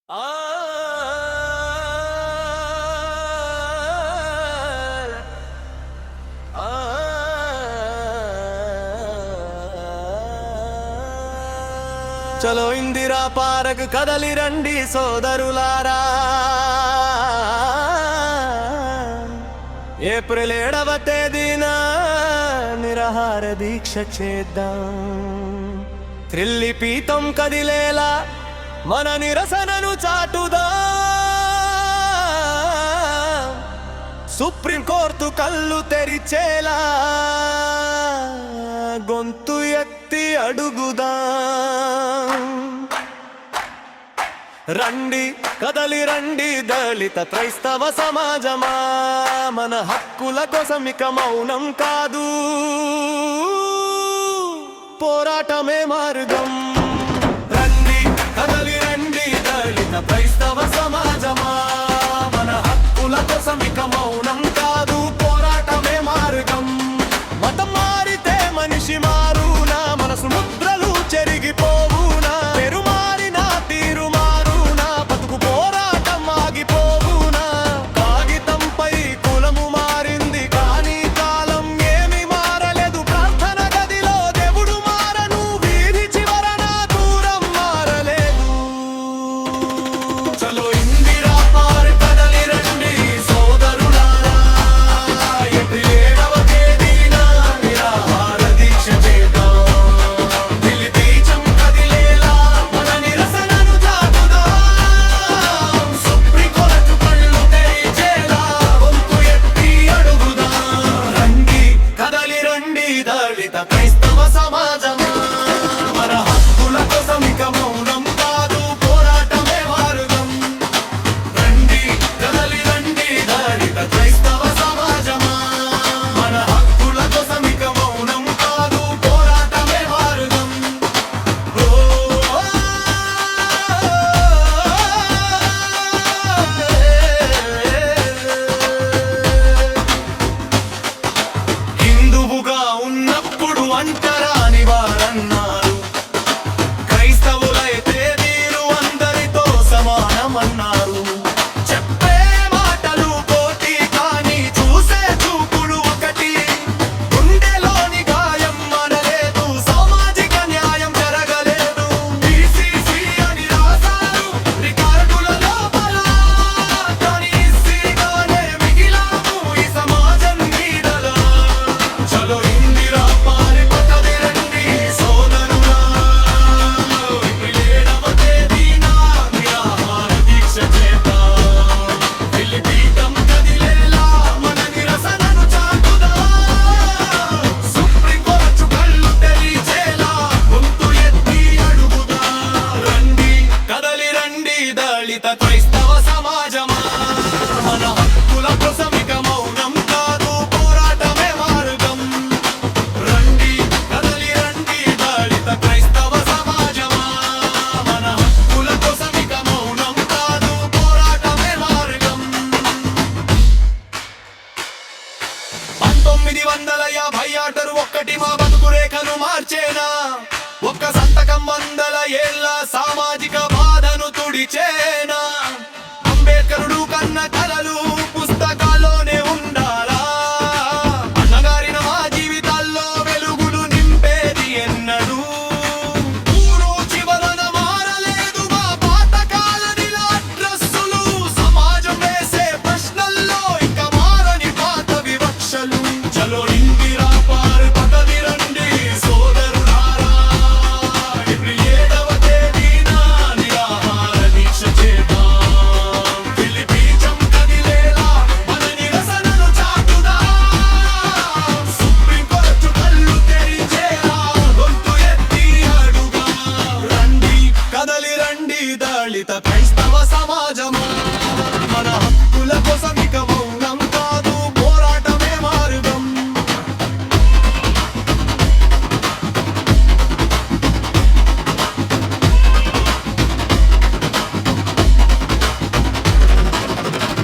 చలో ఇందిరా పార్క్ కదలి రండి సోదరులారా, ఏప్రిల్ 7వ తేదీన నిరాహార దీక్ష చేద్దాం. త్రిల్లి పీతం కదిలేలా మన నిరసనను చాటుదాం. సుప్రీం కోర్టు కళ్ళు తెరిచేలా గొంతు ఎత్తి అడుగుదాం. రండి కదలి రండి దళిత క్రైస్తవ సమాజమా, మన హక్కుల కోసం ఇక మౌనం కాదు, పోరాటమే మార్గం. రండి కదలి రండి దళిత క్రైస్తవ సమాజమా, మన హక్కుల కోసం ఇక మౌనం కాదు, పోరాటమే మార్గం. మతం మారితే మనిషి మారునా, మనసు ముద్రలు చెరిగిపోవునా, పేరు మారినా తీరు మారునా, బతుకు పోరాటం ఆగిపోవునా. కాగితంపై కులము మారింది కానీ కాలం ఏమి మారలేదు. ప్రార్థన గదిలో దేవుడు మారను, వీధి చివరన దూరం మారలేదు. చలో ఇందిరా పార్క్ కదలి రండి సోదరులారా, ఏప్రిల్ 7వ తేదీన నిరాహార దీక్ష చేద్దాం. దిల్లి బీచం కదిలేలా మన నిరసనను చాటుదాం. సుప్రీం కోర్టు కళ్ళు తెరిచేలా గొంతు ఎత్తి అడుగుదాం. రండి కదలి రండి దళిత క్రైస్తవ సమాజమా, మన హక్కుల కోసం ఇక మౌనం కాదు, పోరాటమే మార్గం. రండి కదలి రండి దళిత క్రైస్తవ సమాజమా, మన హక్కుల కోసం ఇక మౌనం కాదు, పోరాటమే మార్గం. హిందువుగా ఉన్నప్పుడు అంటరాని వారన్నారు, క్రైస్తవులైతే వీరు అందరితో సమానమన్నారు. చెప్పే మాటలు కోటి కానీ చూసే చూపులు ఒకటి, గుండెలోని గాయం మనలేదు, సామాజిక న్యాయం జరగలేదు. బీసీసీ అని రాశారు రికార్డుల లోపల, కానీ ఎస్సీగానే మిగిలాము ఈ సమాజం నీడలా. చలో ఇందిరా పార్క్ కదలి రండి సోదరులా, ఏప్రిల్ 7వ తేదీన నిరాహార దీక్ష చేద్దాం. దిల్లి పీఠం కదిలేలా మన నిరసనను చాటుదాం. సుప్రీం కోర్టు కళ్ళు తెరిచేలా గొంతు ఎత్తి అడుగుదాం. రండి కదలి రండి దళిత క్రైస్తవ సమాజమా, మన హక్కుల కోసం ఇక మౌనం కాదు, పోరాటమే మార్గం. రండి కదలి రండి దళిత క్రైస్తవ సమాజమా, మన హక్కుల కోసం ఇక మౌనం కాదు, పోరాటమే మార్గం. 1956 ఒక్కటి మా బతుకు రేఖను మార్చేనా, ఒక్క సంతకం 100 ఏళ్ల సామాజిక బాధను తుడిచే.